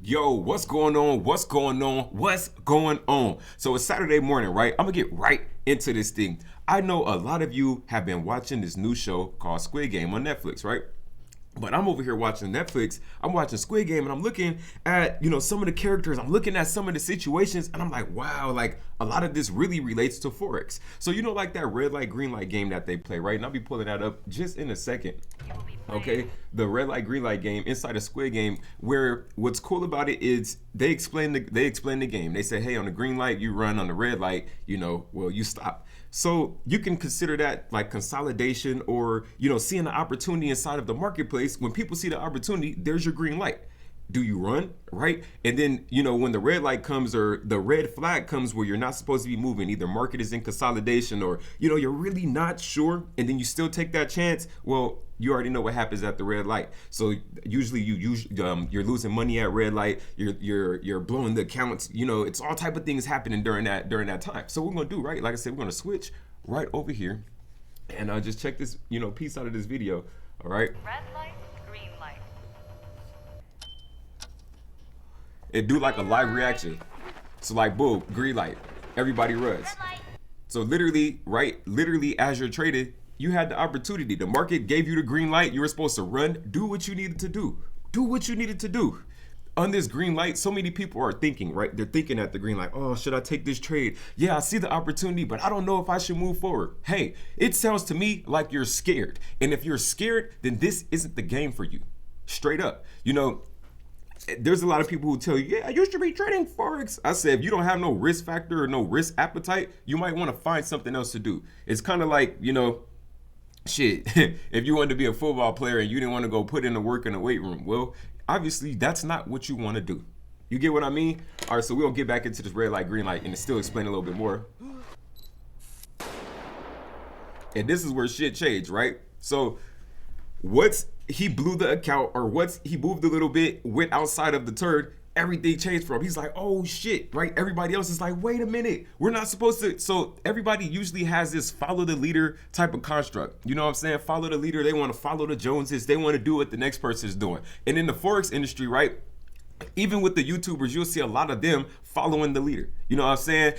Yo, what's going on? What's going on? What's going on? So it's Saturday morning, right? I'm gonna get right into this thing. I know a lot of you have been watching this new show called Squid Game on Netflix, right? But I'm over here watching Netflix. I'm watching Squid Game and I'm looking at, some of the characters. I'm looking at some of the situations and I'm like, wow, like a lot of this really relates to Forex. So, like that red light, green light game that they play, right? And I'll be pulling that up just in a second. Okay, the red light, green light game inside a Squid Game, where what's cool about it is they explain the game. They say, hey, on the green light, you run, on the red light, you stop. So you can consider that like consolidation or, seeing the opportunity inside of the marketplace. When people see the opportunity, there's your green light. Do you run, right? And then, when the red light comes or the red flag comes where you're not supposed to be moving, either market is in consolidation or, you're really not sure, and then you still take that chance, well, you already know what happens at the red light. So usually you're losing money at red light, you're blowing the accounts, it's all type of things happening during that time. So what we're gonna do, right? Like I said, we're gonna switch right over here and just check this, piece out of this video. All right. Red light, green light. It do like a live reaction. So like boom, green light, everybody runs. So literally as you're trading, you had the opportunity. The market gave you the green light. You were supposed to run, do what you needed to do. Do what you needed to do. On this green light, so many people are thinking, right? They're thinking at the green light, oh, should I take this trade? Yeah, I see the opportunity, but I don't know if I should move forward. Hey, it sounds to me like you're scared. And if you're scared, then this isn't the game for you. Straight up. There's a lot of people who tell you, yeah, you should be trading Forex. I said, if you don't have no risk factor or no risk appetite, you might want to find something else to do. It's kind of like, shit, if you wanted to be a football player and you didn't want to go put in the work in the weight room, well, obviously that's not what you want to do. You get what I mean? All right, so we'll get back into this red light, green light, and still explain a little bit more. And this is where shit changed, right? So he blew the account, or he moved a little bit, went outside of the turn, everything changed for him. He's like, oh shit, right? Everybody else is like, wait a minute, we're not supposed to. So everybody usually has this follow the leader type of construct. You know what I'm saying? Follow the leader. They want to follow the Joneses. They want to do what the next person is doing. And in the Forex industry, right? Even with the YouTubers, you'll see a lot of them following the leader. You know what I'm saying?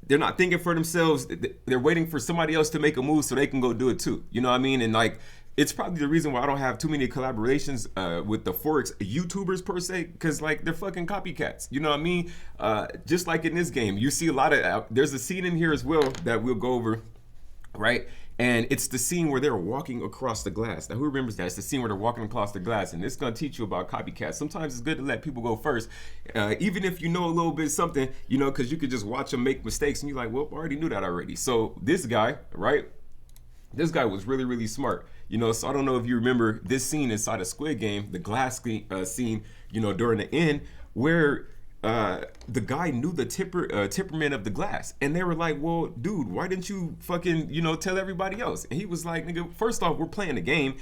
They're not thinking for themselves. They're waiting for somebody else to make a move so they can go do it too. You know what I mean? And like, it's probably the reason why I don't have too many collaborations with the Forex YouTubers per se, because like they're fucking copycats. You know what I mean? Just like in this game, you see a lot of, there's a scene in here as well that we'll go over, right? And it's the scene where they're walking across the glass. Now, who remembers that? It's the scene where they're walking across the glass, and it's gonna teach you about copycats. Sometimes it's good to let people go first, even if you know a little bit something, because you could just watch them make mistakes, and you're like, well, I already knew that already. So this guy, right? This guy was really, really smart. So I don't know if you remember this scene inside a Squid Game, the glass scene, during the end, where the guy knew the temperament of the glass. And they were like, well, dude, why didn't you fucking, tell everybody else? And he was like, nigga, first off, we're playing the game.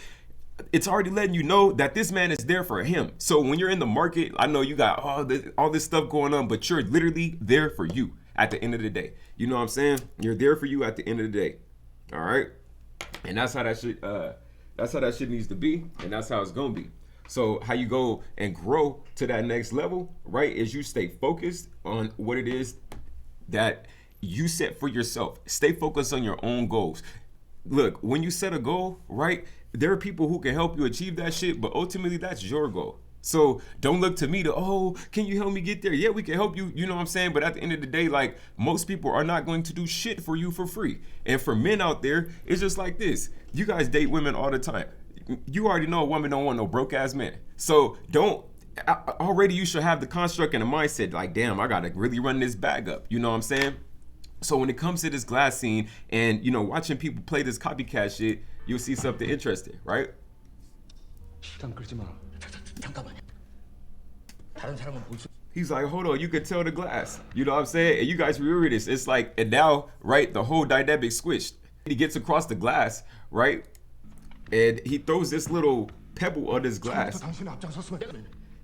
It's already letting you know that this man is there for him. So when you're in the market, I know you got all this stuff going on, but you're literally there for you at the end of the day. You know what I'm saying? You're there for you at the end of the day. All right. And that's how that shit needs to be, and that's how it's gonna be. So how you go and grow to that next level, right, is you stay focused on what it is that you set for yourself. Stay focused on your own goals. Look, when you set a goal, right, there are people who can help you achieve that shit, but ultimately that's your goal. So don't look to me can you help me get there? Yeah, we can help you, you know what I'm saying? But at the end of the day, like, most people are not going to do shit for you for free. And for men out there, it's just like this. You guys date women all the time. You already know a woman don't want no broke ass man. So already you should have the construct and the mindset like, damn, I gotta really run this bag up. You know what I'm saying? So when it comes to this glass scene and, watching people play this copycat shit, you'll see something interesting, right? He's like, hold on, you can tell the glass. You know what I'm saying? And you guys remember this. It's like, and now, right, the whole dynamic switched. He gets across the glass, right? And he throws this little pebble on this glass.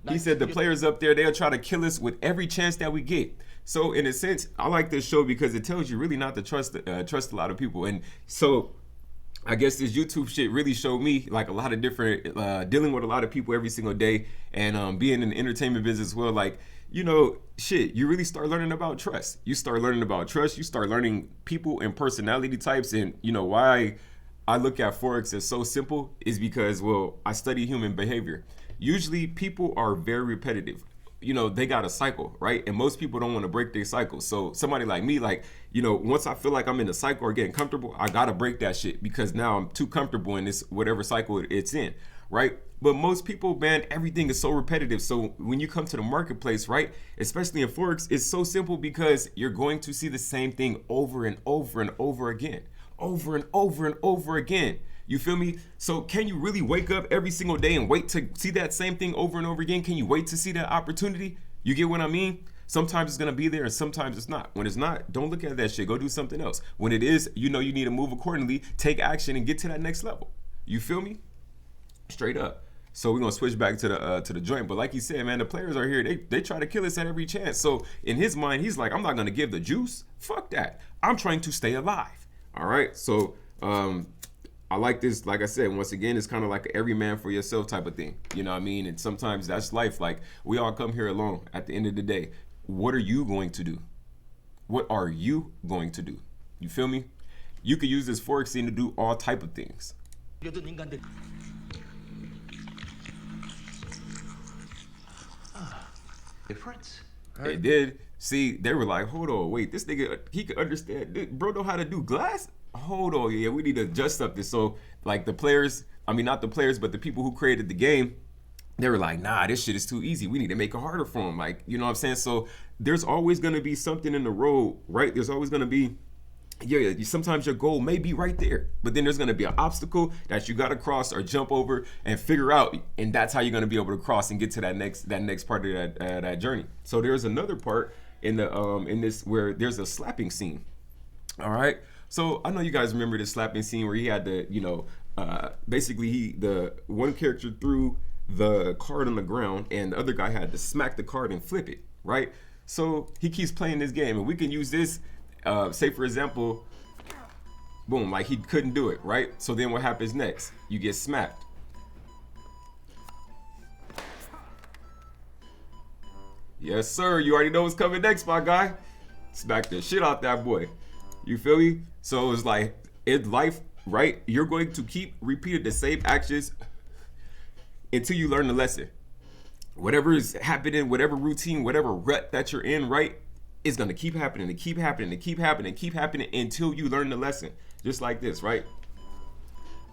He said the players up there, they'll try to kill us with every chance that we get. So in a sense, I like this show because it tells you really not to trust a lot of people. And so I guess this YouTube shit really showed me like a lot of different dealing with a lot of people every single day, and being in the entertainment business as well. Like, you know, shit, you really start learning about trust. You start learning about trust. You start learning people and personality types. And you know why I look at Forex as so simple is because, well, I study human behavior. Usually people are very repetitive. You know, they got a cycle, right? And most people don't want to break their cycle. So somebody like me, like, you know, once I feel like I'm in a cycle or getting comfortable, I gotta break that shit because now I'm too comfortable in this whatever cycle it's in, right? But most people, man, everything is so repetitive. So when you come to the marketplace, right, especially in Forex, it's so simple because you're going to see the same thing over and over and over again, over and over and over again. You feel me? So can you really wake up every single day and wait to see that same thing over and over again? Can you wait to see that opportunity? You get what I mean? Sometimes it's gonna be there and sometimes it's not. When it's not, don't look at that shit. Go do something else. When it is, you know you need to move accordingly, take action and get to that next level. You feel me? Straight up. So we're gonna switch back to the joint. But like you said, man, the players are here. They try to kill us at every chance. So in his mind, he's like, I'm not gonna give the juice. Fuck that. I'm trying to stay alive. All right. So I like this, like I said, once again, it's kind of like every man for yourself type of thing. You know what I mean? And sometimes that's life. Like, we all come here alone at the end of the day. What are you going to do? What are you going to do? You feel me? You could use this Forex scene to do all type of things. Difference. It did. See, they were like, hold on, wait, this nigga, he could understand. Bro know how to do glass? Hold on, yeah, we need to adjust something. So, like, the players, I mean, not the players, but the people who created the game, they were like, nah, this shit is too easy. We need to make it harder for them. Like, you know what I'm saying? So, there's always going to be something in the road, right? There's always going to be, yeah, sometimes your goal may be right there, but then there's going to be an obstacle that you got to cross or jump over and figure out, and that's how you're going to be able to cross and get to that next part of that journey. So there's another part in the in this where there's a slapping scene. All right. So I know you guys remember the slapping scene where he had to, you know, basically the one character threw the card on the ground and the other guy had to smack the card and flip it, right? So he keeps playing this game, and we can use this, say for example, boom, like he couldn't do it, right? So then what happens next? You get smacked. Yes, sir. You already know what's coming next, my guy. Smack the shit out that boy. You feel me? So it's like, in life, right? You're going to keep repeating the same actions until you learn the lesson. Whatever is happening, whatever routine, whatever rut that you're in, right? It's gonna keep happening and keep happening and keep happening and keep happening until you learn the lesson. Just like this, right?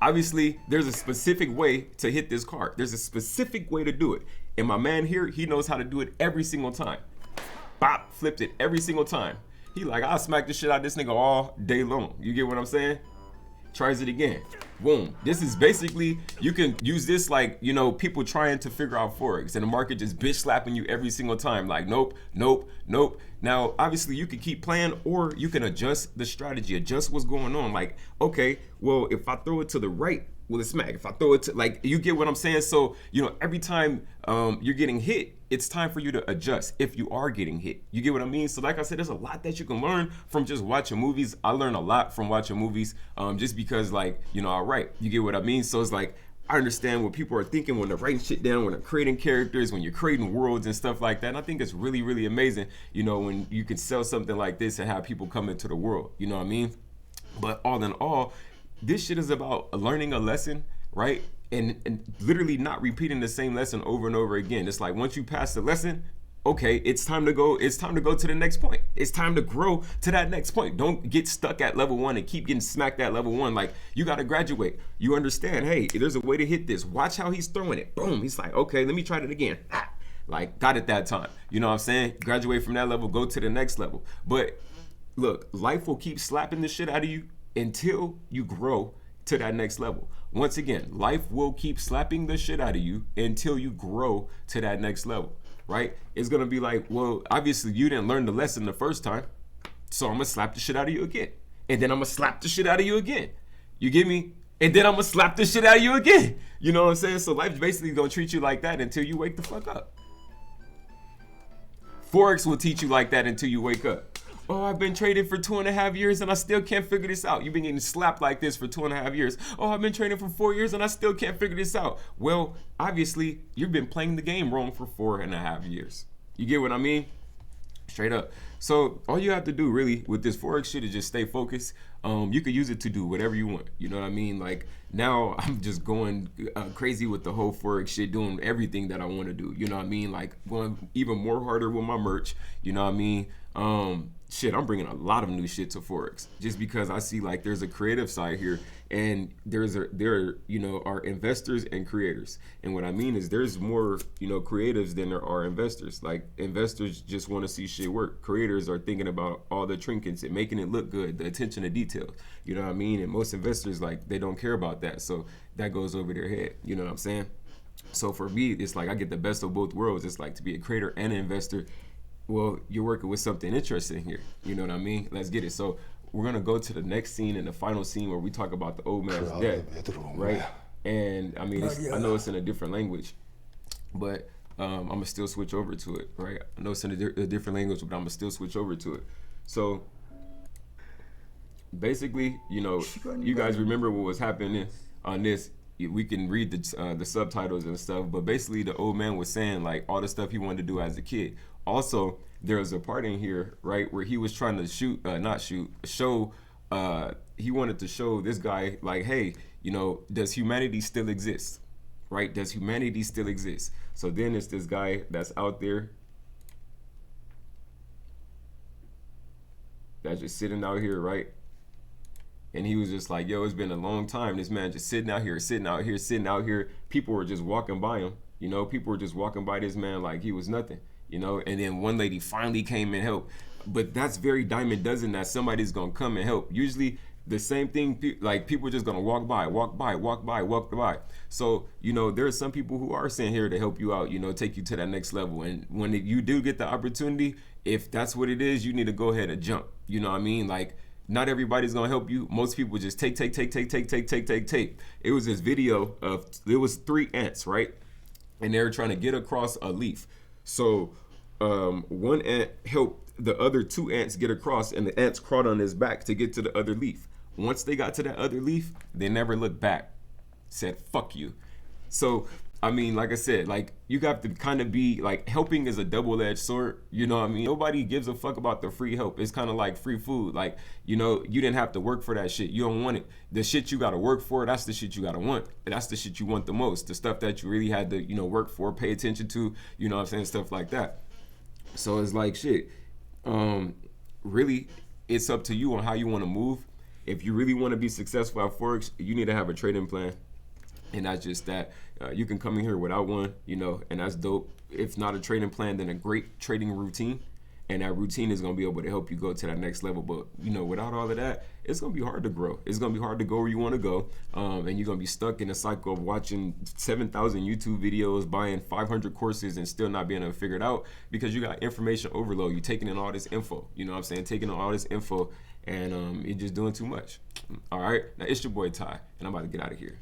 Obviously, there's a specific way to hit this card. There's a specific way to do it. And my man here, he knows how to do it every single time. Bop, flipped it every single time. He like, I'll smack the shit out of this nigga all day long. You get what I'm saying? Tries it again. Boom. This is basically, you can use this like, you know, people trying to figure out Forex and the market just bitch slapping you every single time. Like, nope, nope, nope. Now, obviously you can keep playing or you can adjust the strategy, adjust what's going on. Like, okay, well, if I throw it to the right, will it smack? If I throw it to, like, you get what I'm saying? So, you know, every time you're getting hit, it's time for you to adjust if you are getting hit. You get what I mean? So like I said, there's a lot that you can learn from just watching movies. I learn a lot from watching movies just because, like, you know, I write. You get what I mean? So it's like, I understand what people are thinking when they're writing shit down, when they're creating characters, when you're creating worlds and stuff like that. And I think it's really, really amazing, you know, when you can sell something like this and have people come into the world. You know what I mean? But all in all, this shit is about learning a lesson, right? And literally not repeating the same lesson over and over again. It's like, once you pass the lesson, okay, it's time to go to the next point. It's time to grow to that next point. Don't get stuck at level one and keep getting smacked at level one. Like, you got to graduate. You understand, hey, there's a way to hit this. Watch how he's throwing it. Boom. He's like, okay, let me try it again. Like, got it that time. You know what I'm saying? Graduate from that level, go to the next level. But look, life will keep slapping the shit out of you until you grow to that next level. Once again, life will keep slapping the shit out of you until you grow to that next level, right? It's gonna be like, well, obviously you didn't learn the lesson the first time, so I'm gonna slap the shit out of you again. And then I'm gonna slap the shit out of you again. You get me? And then I'm gonna slap the shit out of you again. You know what I'm saying? So life's basically gonna treat you like that until you wake the fuck up. Forex will teach you like that until you wake up. Oh, I've been trading for 2.5 years and I still can't figure this out. You've been getting slapped like this for 2.5 years. Oh, I've been trading for 4 years and I still can't figure this out. Well, obviously, you've been playing the game wrong for 4.5 years. You get what I mean? Straight up. So all you have to do really with this Forex shit is just stay focused. You could use it to do whatever you want. You know what I mean? Like now I'm just going crazy with the whole Forex shit, doing everything that I want to do. You know what I mean? Like going even more harder with my merch. You know what I mean? Shit, I'm bringing a lot of new shit to Forex just because I see like there's a creative side here, and there are investors and creators. And what I mean is there's more creatives than there are investors. Like investors just want to see shit work. Creators are thinking about all the trinkets and making it look good, the attention to detail. You know what I mean? And most investors, like, they don't care about that, so that goes over their head. You know what I'm saying? So for me, it's like I get the best of both worlds. It's like to be a creator and an investor. Well, you're working with something interesting here. You know what I mean? Let's get it. So we're gonna go to the next scene and the final scene where we talk about the old man's death, right? And I mean, I know it's in a different language, but I'm gonna still switch over to it, right? I know it's in a different language, but I'm gonna still switch over to it. So basically, you guys remember what was happening on this. We can read the subtitles and stuff, but basically the old man was saying like all the stuff he wanted to do as a kid. Also, there was a part in here, right, where he was trying to show, he wanted to show this guy like, hey, does humanity still exist, right? Does humanity still exist? So then it's this guy that's out there that's just sitting out here, right? And he was just like, yo, it's been a long time. This man just sitting out here. People were just walking by him. People were just walking by this man like he was nothing. And then one lady finally came and helped. But that's very dime a dozen that somebody's going to come and help. Usually the same thing, like people are just going to walk by. So, there are some people who are sent here to help you out, take you to that next level. And when you do get the opportunity, if that's what it is, you need to go ahead and jump. You know what I mean? Like, not everybody's gonna help you. Most people just take. It was this video of, it was 3 ants, right? And they were trying to get across a leaf. So one ant helped the other 2 ants get across, and the ants crawled on his back to get to the other leaf. Once they got to that other leaf, they never looked back. Said, fuck you. So, I mean, like I said, like, you got to kind of be, like, helping is a double-edged sword, you know what I mean? Nobody gives a fuck about the free help. It's kind of like free food. Like, you didn't have to work for that shit. You don't want it. The shit you got to work for, that's the shit you got to want. That's the shit you want the most. The stuff that you really had to, work for, pay attention to, you know what I'm saying, stuff like that. So it's like, shit, really, it's up to you on how you want to move. If you really want to be successful at Forex, you need to have a trading plan. And that's just that. You can come in here without one, and that's dope. If not a trading plan, then a great trading routine. And that routine is going to be able to help you go to that next level. But, without all of that, it's going to be hard to grow. It's going to be hard to go where you want to go. And you're going to be stuck in a cycle of watching 7,000 YouTube videos, buying 500 courses, and still not being able to figure it out because you got information overload. You're taking in all this info. You know what I'm saying? Taking in all this info, and you're just doing too much. All right? Now, it's your boy Ty, and I'm about to get out of here.